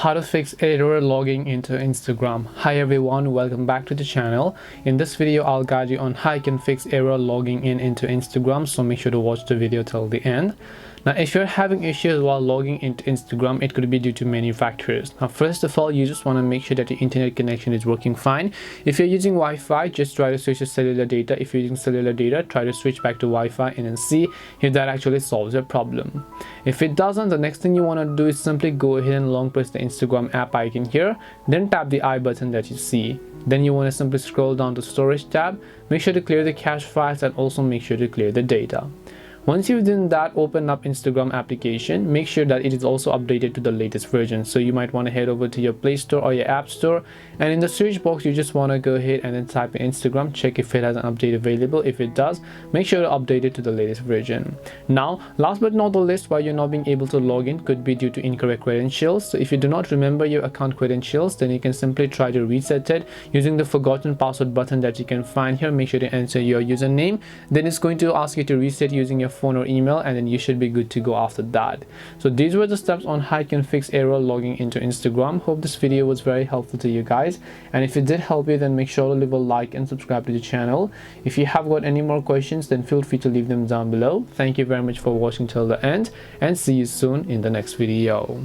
How to fix error logging into Instagram. Hi everyone, welcome back to the channel. In this video I'll guide you on how you can fix error logging into Instagram, so make sure to watch the video till the end. Now if you're having issues while logging into Instagram, it could be due to many factors. Now first of all, you just want to make sure that your internet connection is working fine. If you're using Wi-Fi, just try to switch to cellular data. If you're using cellular data, try to switch back to Wi-Fi and then see if that actually solves your problem. If it doesn't, the next thing you want to do is simply go ahead and long press the Instagram app icon here, then tap the I button that you see. Then you want to simply scroll down to storage tab, make sure to clear the cache files and also make sure to clear the data. Once you've done that, open up Instagram application. Make sure that it is also updated to the latest version. So you might want to head over to your Play Store or your App Store, and in the search box you just want to go ahead and then type in Instagram, check if it has an update available. If it does, make sure to update it to the latest version. Now last but not the least, why you're not being able to log in could be due to incorrect credentials. So if you do not remember your account credentials, then you can simply try to reset it using the forgotten password button that you can find here. Make sure to enter your username, then it's going to ask you to reset using your phone or email, and then you should be good to go after that. So these were the steps on how you can fix error logging into Instagram. Hope this video was very helpful to you guys, and if it did help you, then make sure to leave a like and subscribe to the channel. If you have got any more questions, then feel free to leave them down below. Thank you very much for watching till the end, and see you soon in the next video.